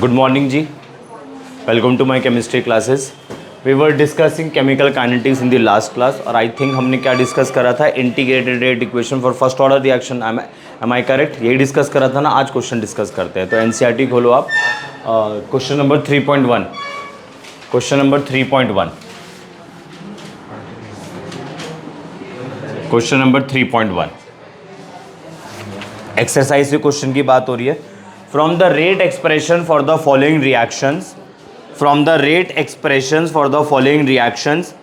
Good morning ji. Welcome to my chemistry classes. We were discussing chemical kinetics in the last class और I think हमने क्या discuss करा था, integrated rate equation for first order reaction. Am I correct? यही discuss करा था ना. आज क्वेश्चन डिस्कस करते हैं. तो एनसीईआरटी खोलो आप. Question number 3.1. Question number 3.1. Question number 3.1. Exercise के क्वेश्चन की बात हो रही है. From the rate expression for the following reactions, from the rate expressions for the following reactions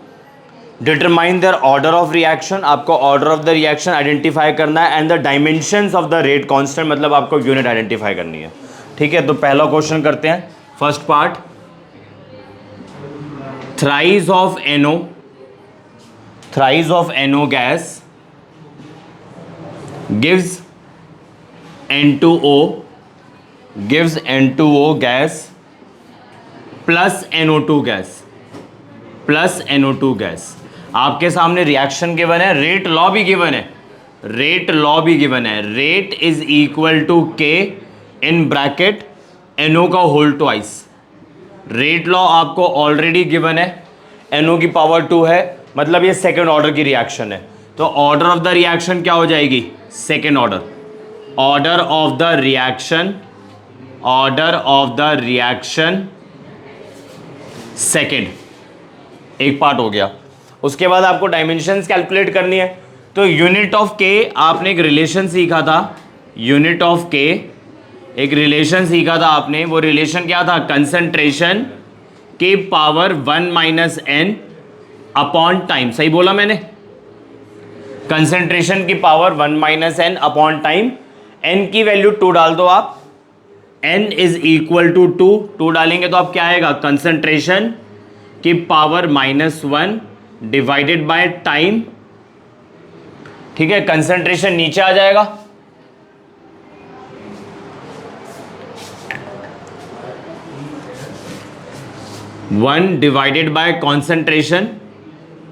determine their order of reaction. आपको order of the reaction identify करना है and the dimensions of the rate constant, मतलब आपको unit identify करनी है. ठीक है, तो पहला क्वेश्चन करते हैं. First part, thrice of NO gas gives N2O gas plus NO2 gas. आपके सामने रिएक्शन गिवन है, रेट लॉ भी गिवन है. Rate is equal to K in bracket NO का होल ट्वाइस. रेट लॉ आपको ऑलरेडी गिवन है, NO की power 2 है, मतलब ये सेकेंड ऑर्डर की रिएक्शन है. तो ऑर्डर ऑफ द रिएक्शन क्या हो जाएगी? Second order. Order of the reaction second. एक पार्ट हो गया. उसके बाद आपको डायमेंशंस कैलकुलेट करनी है. तो यूनिट ऑफ के आपने एक रिलेशन सीखा था. आपने. वो रिलेशन क्या था? कंसंट्रेशन के power 1 minus n upon time. सही बोला मैंने? कंसंट्रेशन की power 1 minus n upon time. n की वैल्यू 2 डाल दो आप. n इज इक्वल टू 2 डालेंगे तो आप क्या आएगा? कंसंट्रेशन की पावर -1 डिवाइडेड बाय टाइम. ठीक है, कंसंट्रेशन नीचे आ जाएगा. One divided by concentration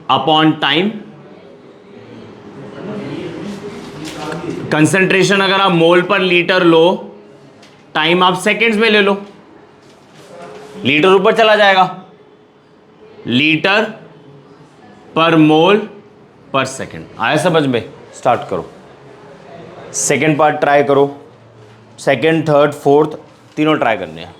upon time. Concentration अगर आप मोल पर लीटर लो, टाइम आप सेकेंड्स में ले लो. लीटर ऊपर चला जाएगा. लीटर पर मोल पर सेकेंड. आया समझ में? स्टार्ट करो. सेकेंड पार्ट ट्राई करो. सेकेंड, थर्ड, फोर्थ तीनों ट्राई करने हैं.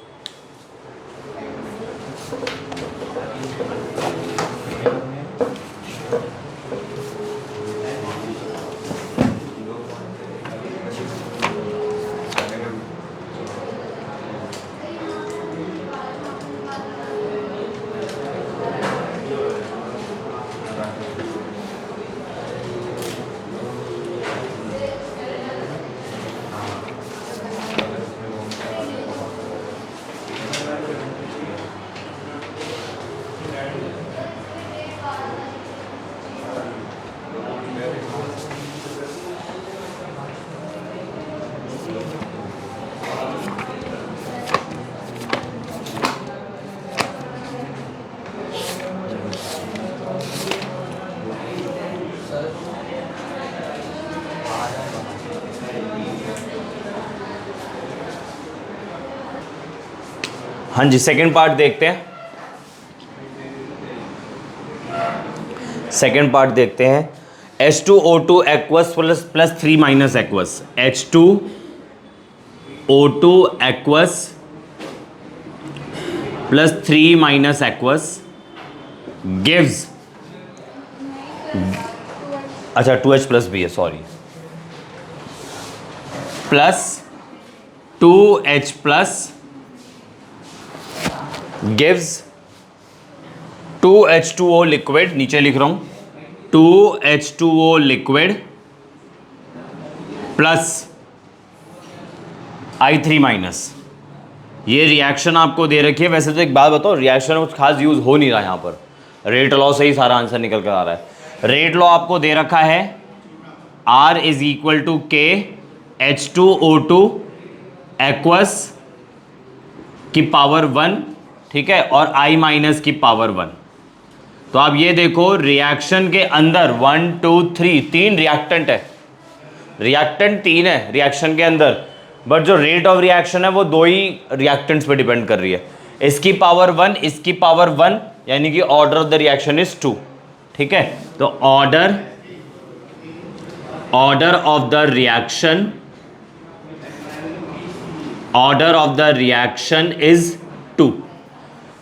हाँ जी, सेकेंड पार्ट देखते हैं. H2O2 aqueous plus 3 minus aqueous. H2O2 aqueous plus 3 minus aqueous gives, अच्छा 2H प्लस भी है, sorry, plus 2H plus gives 2H2O liquid. नीचे लिख रहा हूं 2H2O liquid plus I3 minus. ये रिएक्शन आपको दे रखी है. वैसे तो एक बात बताओ, रिएक्शन में कुछ खास यूज हो नहीं रहा. यहां पर रेट लॉ से ही सारा आंसर निकल कर आ रहा है. रेट लॉ आपको दे रखा है R is equal to K H2O2 aqueous की पावर 1, ठीक है, और I माइनस की पावर 1. तो आप ये देखो, रिएक्शन के अंदर 1 2 3 तीन रिएक्टेंट है. रिएक्टेंट 3 है रिएक्शन के अंदर. बट जो रेट ऑफ रिएक्शन है वो दो ही रिएक्टेंट्स पे डिपेंड कर रही है, इसकी पावर 1, इसकी पावर 1, यानी कि order of the reaction is 2। ठीक है, तो order of the reaction is 2।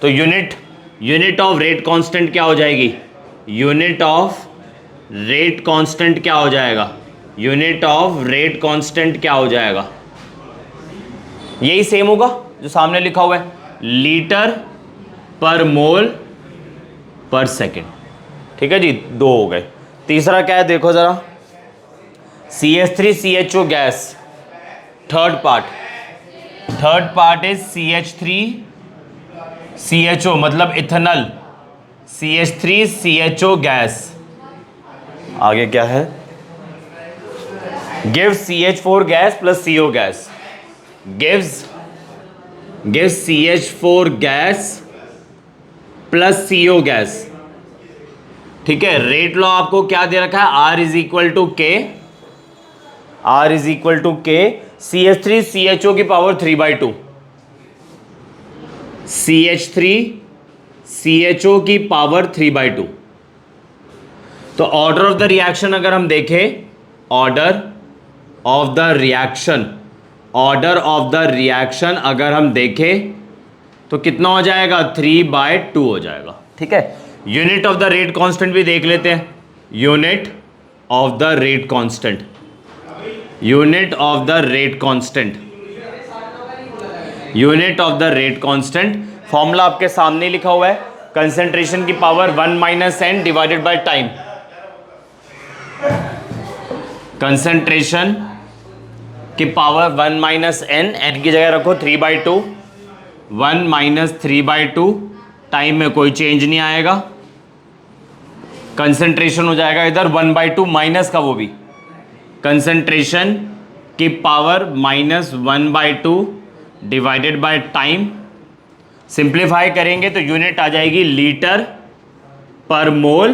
तो यूनिट ऑफ रेट कांस्टेंट क्या हो जाएगी? यूनिट ऑफ रेट कांस्टेंट क्या हो जाएगा? यूनिट ऑफ रेट कांस्टेंट क्या हो जाएगा? यही सेम होगा जो सामने लिखा हुआ है, लीटर पर मोल पर सेकेंड। ठीक है जी, 2 हो गए। तीसरा क्या है देखो जरा, CH3CHO gas, third part is CH3CHO मतलब इथेनॉल, CH3CHO गैस। आगे क्या है? Gives CH4 gas plus CO gas, gives CH4 gas plus CO gas. ठीक है, रेट लॉ आपको क्या दे रखा है? R is equal to K, CH3CHO की पावर 3/2, CH3CHO की पावर 3/2। तो ऑर्डर ऑफ द रिएक्शन अगर हम देखें, ऑर्डर ऑफ द रिएक्शन अगर हम देखें तो कितना हो जाएगा? 3/2 हो जाएगा। ठीक है, unit of the rate constant भी देख लेते हैं। Unit of the rate constant formula आपके सामने लिखा हुआ है, कंसेंट्रेशन की power 1 - n divided by time. Concentration की पावर 1 - n, n की जगह रखो 3/2, 1 - 3/2, टाइम में कोई चेंज नहीं आएगा। कंसेंट्रेशन हो जाएगा इधर 1/2 माइनस का, वो भी कंसेंट्रेशन की power -1/2 divided by time. Simplify करेंगे तो यूनिट आ जाएगी लीटर पर मोल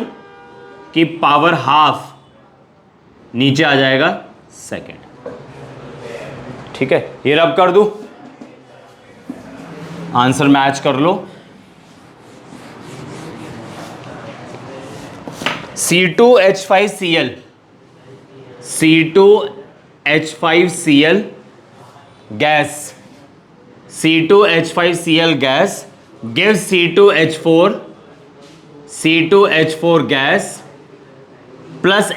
की पावर हाफ, नीचे आ जाएगा सेकेंड। ठीक है, ये रब कर दूं, आंसर मैच कर लो। C2H5Cl gas, C2H5Cl gas gives C2H4 gas plus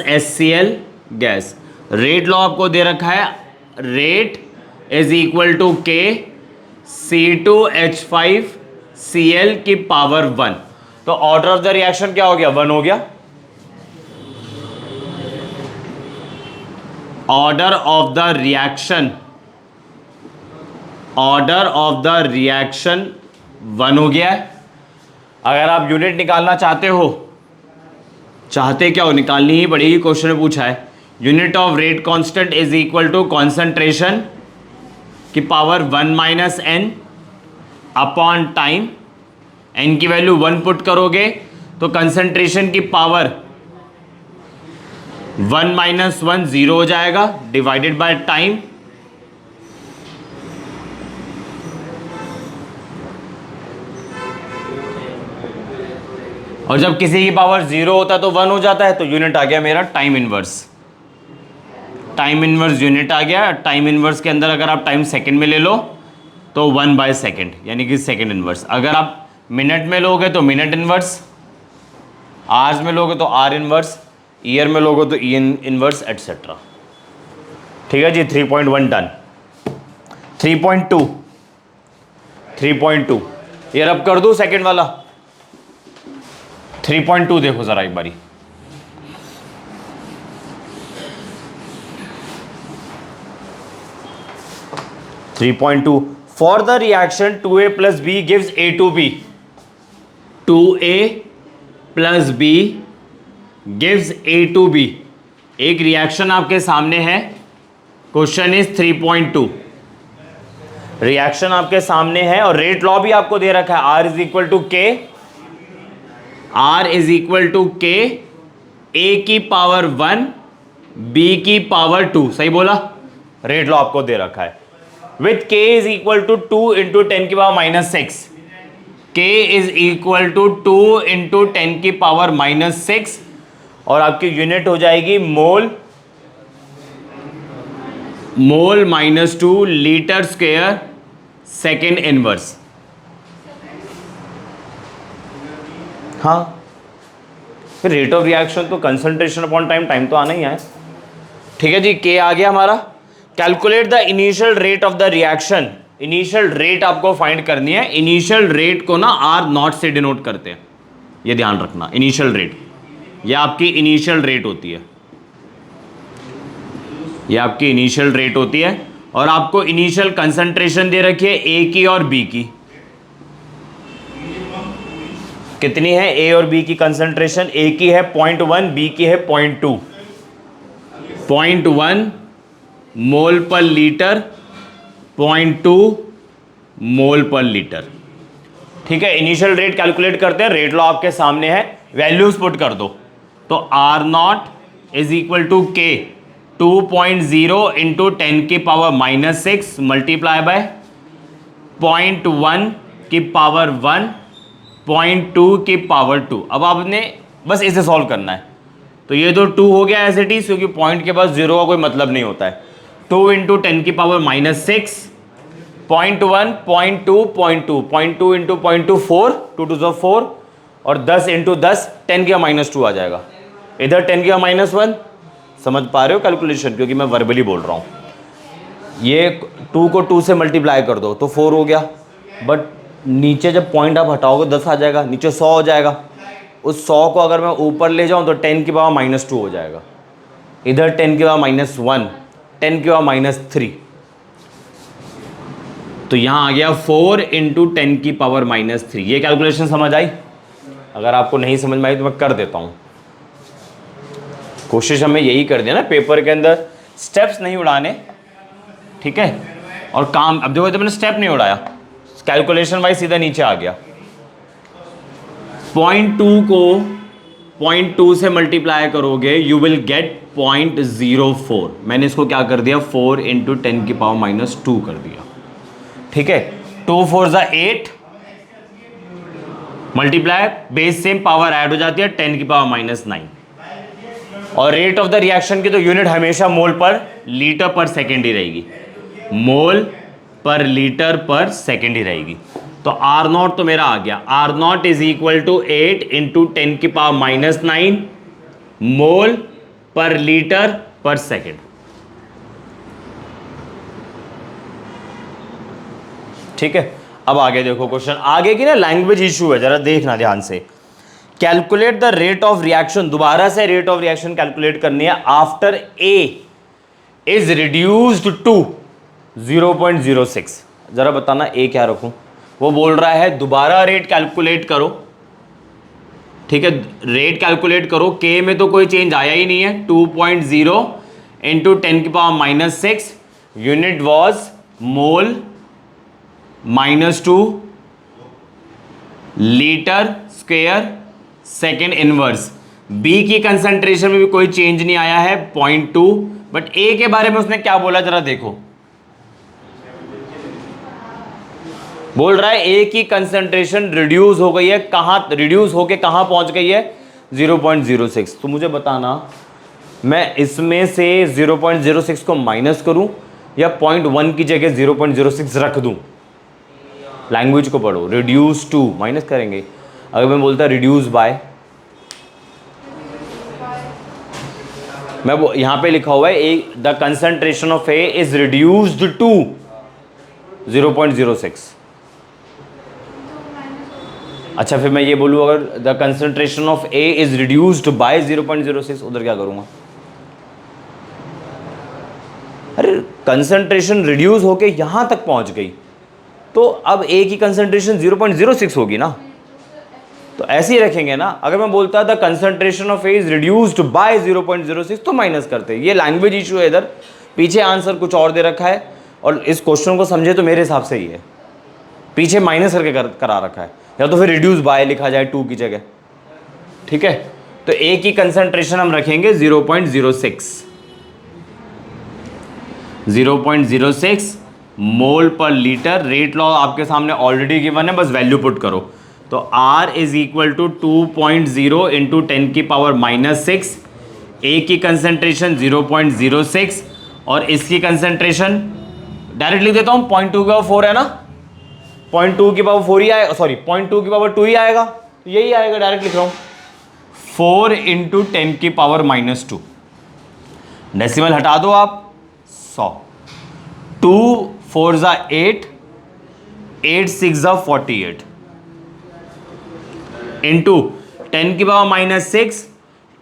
HCl gas. Rate law आपको दे रखा है, rate is equal to K C2H5Cl की पावर 1। तो ऑर्डर ऑफ द रिएक्शन क्या हो गया? 1 हो गया। ऑर्डर ऑफ द रिएक्शन 1 हो गया है। अगर आप यूनिट निकालना चाहते क्या हो, निकालनी ही पड़ेगी, क्वेश्चन में पूछा है। Unit of rate constant is equal to concentration की power 1 - n upon time. n की वैल्यू 1 पुट करोगे तो कंसेंट्रेशन की पावर 1 - 1 0 हो जाएगा, डिवाइडेड बाय टाइम। और जब किसी की पावर 0 होता है तो 1 हो जाता है, तो यूनिट आ गया मेरा टाइम इनवर्स यूनिट आ गया। टाइम इनवर्स के अंदर अगर आप टाइम सेकंड में ले लो तो 1/सेकंड, यानी कि सेकंड इनवर्स। अगर आप मिनट में लोगे तो मिनट इनवर्स, आवर्स में लोगे तो आर इनवर्स, ईयर में लोगे तो ई इनवर्स एटसेट्रा। ठीक है जी, 3.1 डन। 3.2 ये रब कर दूं सेकंड वाला। 3.2 देखो जरा एक बारी, for the reaction 2A + B gives A to B, 2A + B gives A to B। एक रिएक्शन आपके सामने है, क्वेश्चन इज 3.2। रिएक्शन आपके सामने है और रेट लॉ भी आपको दे रखा है, R is equal to K, A की पावर 1 बी की पावर 2, सही बोला। रेट लॉ आपको दे रखा है with k is equal to 2 into 10 की power -6, k is equal to 2 into 10 की पावर -6 और आपकी यूनिट हो जाएगी mole, mole -2 litre square second inverse. हाँ, फिर रेट ऑफ रिएक्शन तो कंसंट्रेशन अपॉन टाइम, टाइम तो आना ही है। ठीक है जी, के आ गया हमारा। Calculate the initial rate of the reaction, initial rate आपको फाइंड करनी है। इनिशियल रेट को ना आर नॉट से डिनोट करते हैं, ये ध्यान रखना। इनिशियल रेट, ये आपकी इनिशियल रेट होती है, ये आपकी इनिशियल रेट होती है। और आपको इनिशियल कंसंट्रेशन दे रखी है ए की और बी की। कितनी है ए और बी की कंसंट्रेशन? ए की है 0.1, बी की है 0.2। 0.1 मोल पर लीटर, 0.2 मोल पर लीटर। ठीक है, इनिशियल रेट कैलकुलेट करते हैं। रेट लॉ आपके सामने है, वैल्यूज पुट कर दो। तो R naught is equal to K 2.0 into 10 की पावर -6 मल्टीप्लाई बाय 0.1 की पावर 1, 0.2 की पावर 2। अब आपने बस इसे सॉल्व करना है। तो ये तो 2 हो गया एज इट इज, क्योंकि पॉइंट के पास जीरो का कोई मतलब नहीं होता है। 2 इंटू 10 की पावर -6, 0.1, 0.2, 0.2, 0.2 इंटू 0.2 4, 2 2 जो 4, और 10 इंटू 10 10 की -2 आ जाएगा। इधर 10 की -1, समझ पा रहे हो कैलकुलेशन? क्योंकि मैं वर्बली बोल रहा हूँ। ये 2 को 2 से मल्टीप्लाई कर दो तो 4 हो गया, बट नीचे जब पॉइंट आप हटाओगे 10 आ जाएगा, नीचे 100 हो जाएगा। उस 100 को अगर मैं ऊपर ले जाऊं तो 10 की पावर -2 हो जाएगा। इधर 10 की पावर -1, 10 की पावर -3, तो यहां आ गया 4 इंटू 10 की पावर -3। ये कैलकुलेशन समझ आई? अगर आपको नहीं समझ में आई तो मैं कर देता हूं। कोशिश हमें यही कर दिया ना पेपर के अंदर, स्टेप्स नहीं उड़ाने। ठीक है, और काम अब देखो, तो मैंने स्टेप नहीं उड़ाया, कैलकुलेशन वाइज सीधा नीचे आ गया। 0.2 को 0.2 से मल्टीप्लाई करोगे यू विल गेट 0.04। मैंने इसको क्या कर दिया, 4 इंटू 10 की पावर -2 कर दिया। ठीक है, 2 4 ज़ा 8 multiply, base same, power add हो जाती है, 10 की पावर -9। और रेट ऑफ द रिएक्शन की तो यूनिट हमेशा मोल पर लीटर पर सेकेंड ही रहेगी, मोल पर लीटर पर सेकेंड ही रहेगी। तो आर नॉट तो मेरा आ गया, R naught is equal to 8 into 10 की पावर -9 मोल पर लीटर पर सेकेंड। ठीक है, अब आगे देखो क्वेश्चन। आगे की ना लैंग्वेज इशू है, जरा देखना ध्यान से। Calculate the rate of reaction, दोबारा से रेट ऑफ रिएक्शन कैलकुलेट करनी है after A is reduced to 0.06। जरा बताना ए क्या रखूं? वो बोल रहा है दोबारा रेट कैलकुलेट करो। ठीक है, रेट कैलकुलेट करो, के में तो कोई चेंज आया ही नहीं है। 2.0 इंटू 10 की power -6, unit was mole, -2 litre square second inverse. B की कंसंट्रेशन में भी कोई चेंज नहीं आया है, 0.2। बट ए के बारे में उसने क्या बोला जरा देखो। बोल रहा है ए की कंसंट्रेशन रिड्यूस हो गई है, कहां रिड्यूस होके कहां पहुंच गई है? 0.06। तो मुझे बताना, मैं इसमें से 0.06 को माइनस करूं या 0.1 की जगह 0.06 रख दूं? लैंग्वेज को पढ़ो। रिड्यूस टू माइनस करेंगे। अगर मैं बोलता रिड्यूस बाय, मैं वो यहां पे लिखा हुआ है the concentration of A is reduced to 0.06। अच्छा, फिर मैं ये बोलूँ अगर the concentration of A is reduced by 0.06, उधर क्या करूंगा? अरे कंसंट्रेशन रिड्यूस होके यहां तक पहुंच गई, तो अब ए की कंसंट्रेशन 0.06 होगी ना, तो ऐसे ही रखेंगे ना। अगर मैं बोलता the concentration of A is reduced by 0.06 तो माइनस करते। ये लैंग्वेज इशू है, इधर पीछे आंसर कुछ और दे रखा है, और इस क्वेश्चन को समझे तो मेरे हिसाब से ही है, पीछे माइनस करके करा रखा है, या तो फिर रिड्यूस बाय लिखा जाए 2 की जगह। ठीक है, तो ए की कंसंट्रेशन हम रखेंगे 0.06। 0.06 मोल पर लीटर। रेट लॉ आपके सामने ऑलरेडी गिवन है, बस वैल्यू पुट करो। तो R is equal to 2.0 into 10 की पावर -6। ए की कंसेंट्रेशन 0.06 और इसकी कंसेंट्रेशन डायरेक्ट लिख देता हूँ, 0.2 की पावर 4 है ना, 0.2 की पावर 4 ही आएगा, सॉरी 0.2 की पावर 2 ही आएगा, तो यही आएगा, डायरेक्ट लिख रहा हूँ 4 इंटू 10 की पावर -2। डेसिमल हटा दो आप, 100। 2 4 ज़ा 8, 8 6 ज़ा 48 इंटू 10 की पावर -6,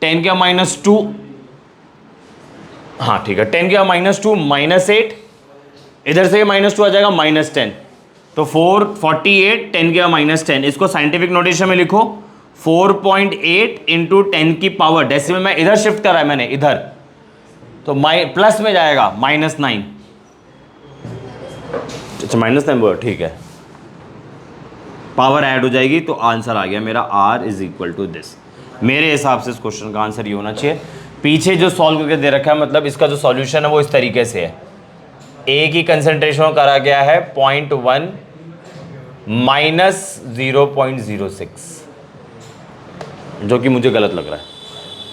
10 की पावर -2, हाँ ठीक है, 10 की पावर -2 -8, इधर से -2 आ जाएगा -10, तो 448, 10 की पावर -10। इसको साइंटिफिक नोटेशन में लिखो 4.8 इंटू 10 की पावर, डेसिमल में इधर शिफ्ट करा है मैंने, इधर, तो प्लस में जाएगा -9। अच्छा -9, ठीक है, पावर ऐड हो जाएगी, तो आंसर आ गया मेरा R is equal to this. मेरे हिसाब से इस क्वेश्चन का आंसर ये होना चाहिए। पीछे जो सॉल्व करके दे रखा है, मतलब इसका जो सॉल्यूशन है वो इस तरीके से है। ए की कंसेंट्रेशन करा गया है 0.1 -0.06, जो कि मुझे गलत लग रहा है।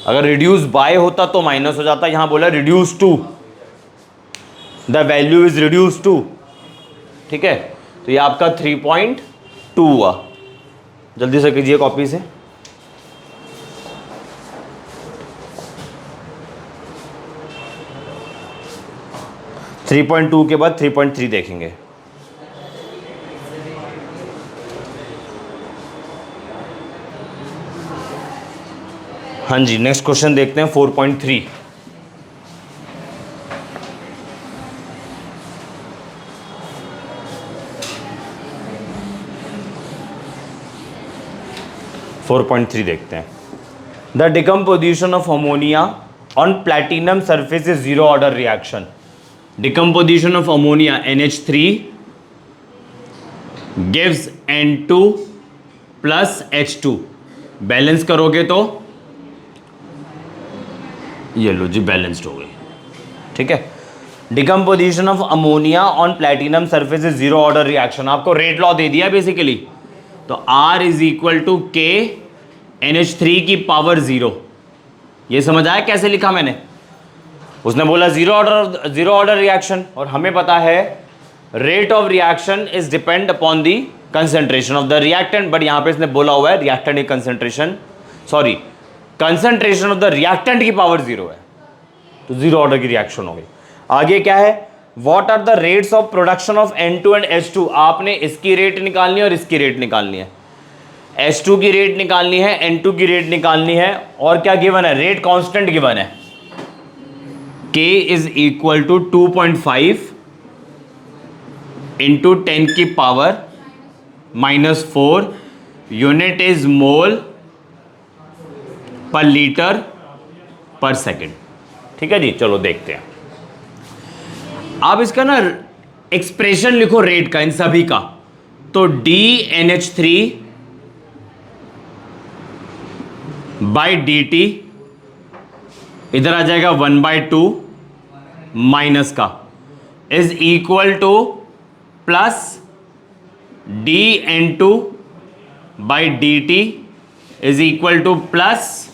अगर रिड्यूस बाय होता तो माइनस हो जाता, यहां बोला reduce to, the value is reduce to, ठीक है, तो ये आपका 3.2 हुआ। जल्दी से कीजिए कॉपी से। थ्री 3.2 के बाद 3.3 देखेंगे। हाँ जी, नेक्स्ट क्वेश्चन देखते हैं 4.3। देखते हैं। The decomposition of ammonia on platinum surface is zero order reaction. Decomposition of ammonia NH3 gives N2 plus H2। Balance करोगे तो ये लो जी, बैलेंस्ड हो गई, ठीक है। Decomposition of ammonia on platinum surface is zero order reaction. आपको rate law दे दिया बेसिकली, तो R is equal to K NH3 की पावर 0। ये समझ आया कैसे लिखा मैंने? उसने बोला जीरो ऑर्डर रिएक्शन, और हमें पता है rate of reaction is depend upon the concentration of the reactant, but यहां पे इसने बोला हुआ है रिएक्टेंट की concentration, sorry concentration of the reactant की पावर 0 है, तो जीरो ऑर्डर की रिएक्शन हो गई। आगे क्या है, what are the rates of production of N2 and H2। आपने इसकी रेट निकालनी है और इसकी रेट निकालनी है, H2 की रेट निकालनी है, N2 की रेट निकालनी है, और क्या गिवन है, रेट कांस्टेंट गिवन है, K is equal to 2.5 into 10 की power -4, unit is mole per litre per second. ठीक है जी, चलो देखते हैं। आप इसका ना एक्सप्रेशन लिखो रेट का, इन सभी का, तो dNH3 बाई dt, इधर आ जाएगा 1/2 माइनस का, is equal to plus dN2 by dt is equal to plus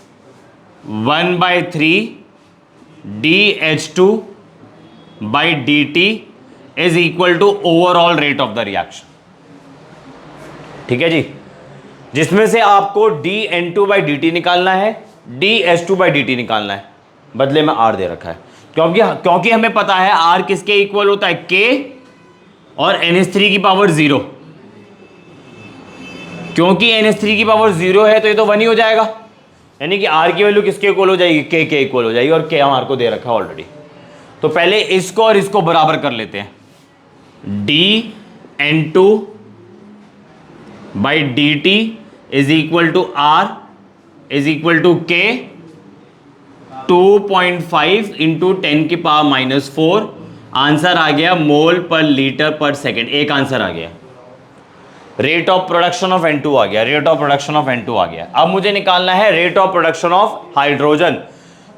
1/3 dH2 by dt is equal to overall rate of the reaction. ठीक है जी, जिसमें से आपको dN2 बाई dt निकालना है, dH2 बाई dt निकालना है, बदले में R दे रखा है, क्योंकि हमें पता है R किसके इक्वल होता है, K और NH3 की पावर 0। क्योंकि NH3 की पावर 0 है तो ये तो 1 ही हो जाएगा, यानी कि R की वैल्यू किसके इक्वल हो जाएगी, K के इक्वल हो जाएगी, और K हमारे को दे रखा है ऑलरेडी। तो पहले इसको और इसको बराबर कर लेते हैं, dN2 by dt is equal to R is equal to K 2.5 into 10 की पावर -4। आंसर आ गया मोल पर लीटर पर सेकेंड, एक आंसर आ गया। Rate of production of N2 आ गया, rate of production of N2 आ गया। अब मुझे निकालना है rate of production of hydrogen,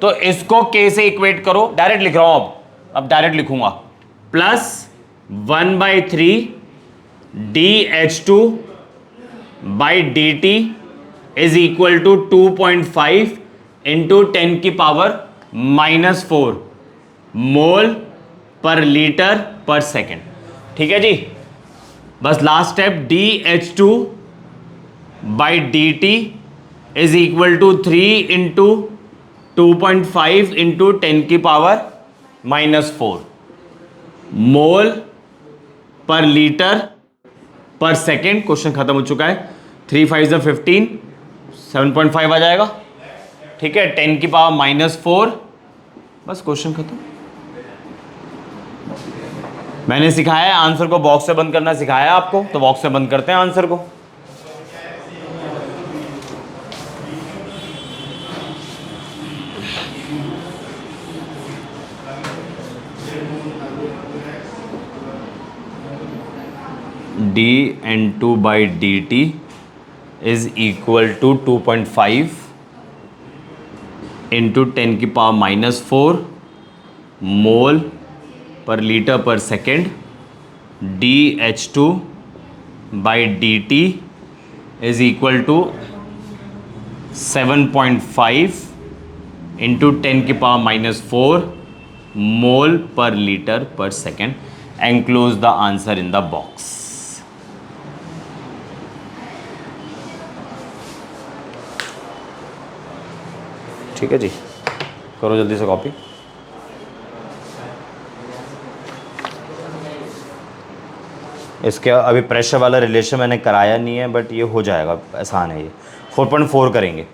तो इसको K से इक्वेट करो, डायरेक्ट लिख रहा हूं, अब डायरेक्ट लिखूंगा, plus 1/3 dH2 by D T is equal to 2.5 into 10⁻⁻⁴ mole per litre per second. ठीक है जी, बस last step, dH2 by D T is equal to 3 into 2.5 into 10⁻⁻⁴ mole per litre per second. Question खत्म हो चुका है। 3 5 = 15, 7.5 आ जाएगा। ठीक है, 10⁻⁻⁴, बस क्वेश्चन खत्म। मैंने सिखाया है आंसर को बॉक्स से बंद करना, सिखाया है आपको, तो बॉक्स से बंद करते हैं आंसर को। dN2 by D T is equal to 2.5 into 10⁻⁻⁴ mole per litre per second. dH2 by D T is equal to 7.5 into 10⁻⁻⁴ mole per litre per second. Enclose the answer in the box. ठीक है जी, करो जल्दी से copy. इसके अभी pressure वाला relation मैंने कराया नहीं है, बट ये हो जाएगा, आसान है ये। 4.4 करेंगे।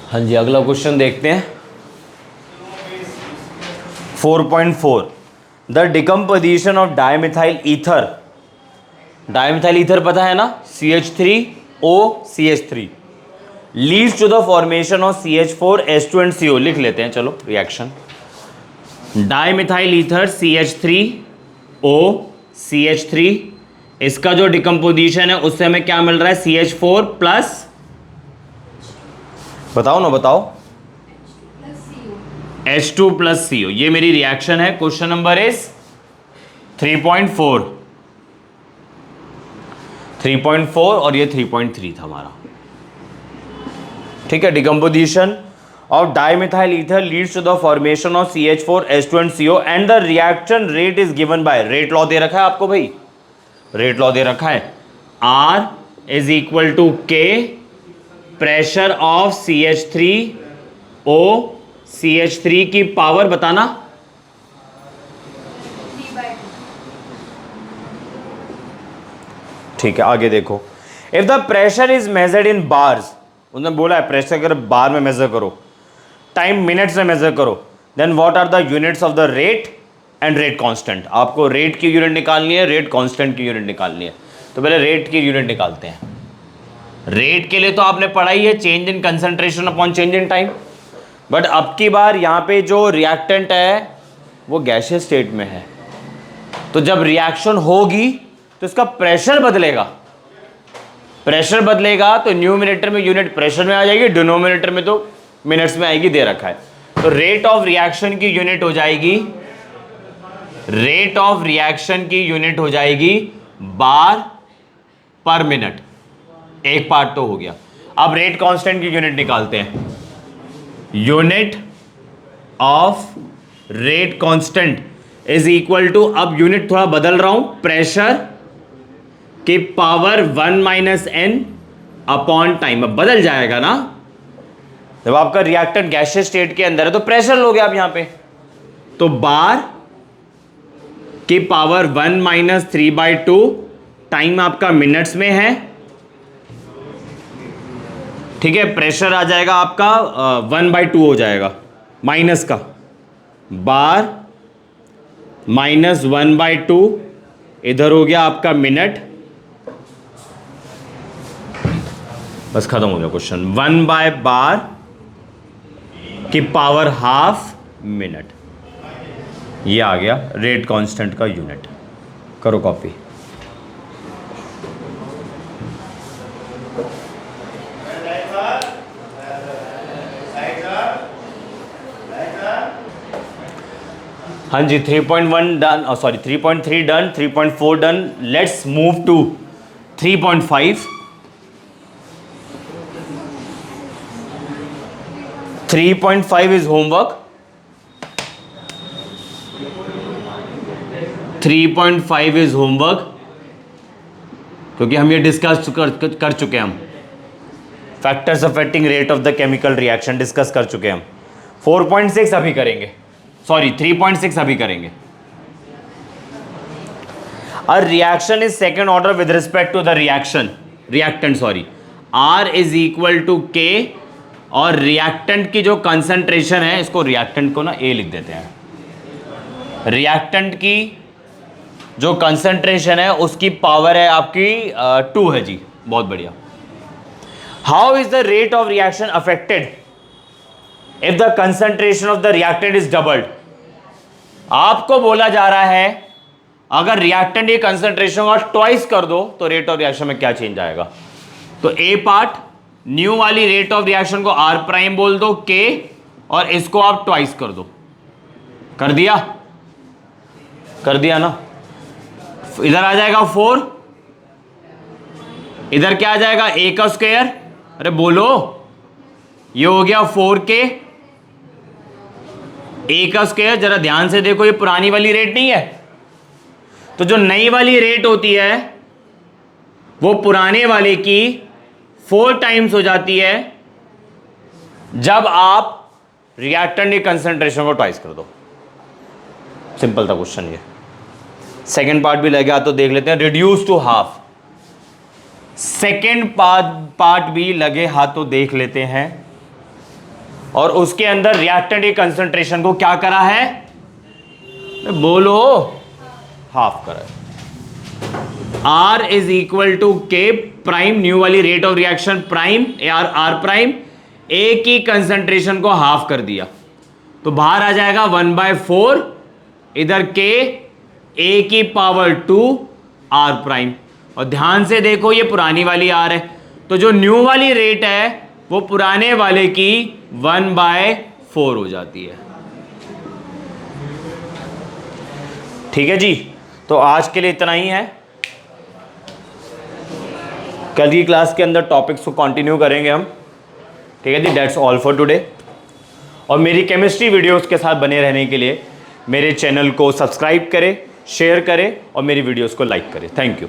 हाँ जी, अगला क्वेश्चन देखते हैं। 4.4 the decomposition of dimethyl ether. Dimethyl ether पता है ना, CH3O CH3 leads to the formation of CH4H2 and CO। लिख लेते हैं, चलो reaction. Dimethyl ether CH3O CH3, इसका जो डिकम्पोजिशन है उससे हमें क्या मिल रहा है, CH4 प्लस, बताओ ना बताओ, H2 प्लस CO। ये मेरी रिएक्शन है। क्वेश्चन नंबर इज 3.4 और ये 3.3 था हमारा। ठीक है, decomposition of dimethyl ether leads to the formation of CH4H2 and CO and the reaction rate is given by, rate law दे रखा है आपको भाई, रेट लॉ दे रखा है, R is equal to K pressure of CH3O CH3 की power बताना, ठीक है। आगे देखो, if the pressure is measured in bars, उन्होंने बोला है प्रेशर अगर बार में मेजर करो, टाइम मिनट्स में मेजर करो, then what are the units of the rate and rate constant. आपको रेट की यूनिट निकालनी है, रेट कांस्टेंट की यूनिट निकालनी है। तो पहले रेट की यूनिट निकालते हैं। रेट के लिए तो आपने पढ़ा ही है, change in concentration upon change in time. But अब की बार यहाँ पे जो रिएक्टेंट है वो गैसियस स्टेट में है, तो जब रिएक्शन होगी तो इसका प्रेशर बदलेगा। प्रेशर बदलेगा तो न्यूमिनेटर में यूनिट प्रेशर में आ जाएगी, डिनोमिनेटर में तो मिनट्स में आएगी, दे रखा है। तो रेट ऑफ रिएक्शन की यूनिट हो जाएगी, रेट ऑफ रिएक्शन की यूनिट हो जाएगी बार पर मिनट। एक पार्ट तो हो गया। अब रेट कांस्टेंट की यूनिट निकालते हैं। Unit of rate constant is equal to, अब यूनिट थोड़ा बदल रहा हूं, प्रेशर के power 1 minus n upon time. अब बदल जाएगा ना, जब आपका रिएक्टेंट गैसियस स्टेट के अंदर है तो प्रेशर लोगे आप यहां पे, तो बार की पावर 1 माइनस 3/2, टाइम आपका मिनट्स में है, ठीक है। प्रेशर आ जाएगा आपका 1/2 हो जाएगा, माइनस का बार माइनस 1/2, इधर हो गया आपका मिनट, बस खत्म हो गया क्वेश्चन। 1/बार की पावर हाफ मिनट, ये आ गया रेट कांस्टेंट का यूनिट। करो कॉपी। हाँ जी, 3.1 done, sorry 3.3 done, 3.4 done. Let's move to 3.5। 3.5 is homework. 3.5 is homework, क्योंकि हम ये डिस्कस कर चुके हैं। हम factors affecting rate of the chemical reaction discuss कर चुके हैं हम। 4.6 अभी करेंगे, सॉरी 3.6 अभी करेंगे। A reaction is second order with respect to the reactant, sorry, R is equal to K, और रिएक्टेंट की जो कंसंट्रेशन है, इसको रिएक्टेंट को ना A लिख देते हैं। रिएक्टेंट की जो कंसंट्रेशन है उसकी पावर है आपकी 2 है जी, बहुत बढ़िया। How is the rate of reaction affected if the concentration of the reactant is doubled? आपको बोला जा रहा है अगर रिएक्टेंट की कंसंट्रेशन को ट्वाइस कर दो तो रेट ऑफ रिएक्शन में क्या चेंज आएगा। तो ए पार्ट, न्यू वाली रेट ऑफ रिएक्शन को आर प्राइम बोल दो, के, और इसको आप ट्वाइस कर दो। कर दिया? कर दिया ना। इधर आ जाएगा 4, इधर क्या आ जाएगा ए का स्क्वायर, अरे बोलो, ये हो गया 4K, ए का स्क्वायर। जरा ध्यान से देखो, ये पुरानी वाली रेट नहीं है, तो जो नई वाली रेट होती है वो पुराने वाले की 4 टाइम्स हो जाती है जब आप रिएक्टेंट की कंसंट्रेशन को ट्वाइस कर दो। सिंपल था क्वेश्चन ये। सेकेंड पार्ट भी लगे हाथ तो देख लेते हैं, reduce to half. Second part भी लगे हाथ तो देख लेते हैं, और उसके अंदर रिएक्टेंट की कंसंट्रेशन को क्या करा है, बोलो, हाफ करा है। R is equal to K prime, new वाली rate of reaction prime, R prime, A की कंसंट्रेशन को हाफ कर दिया, तो बाहर आ जाएगा 1/4, इधर K, A की पावर 2, R प्राइम। और ध्यान से देखो, ये पुरानी वाली R है, तो जो न्यू वाली रेट है वो पुराने वाले की 1/4 हो जाती है। ठीक है जी, तो आज के लिए इतना ही है। कल की क्लास के अंदर टॉपिक्स को कंटिन्यू करेंगे हम। ठीक है जी, दैट्स ऑल फॉर टुडे। और मेरी केमिस्ट्री वीडियोस के साथ बने रहने के लिए मेरे चैनल को सब्सक्राइब करें, शेयर करें और मेरी वीडियोस को लाइक करें। Thank you.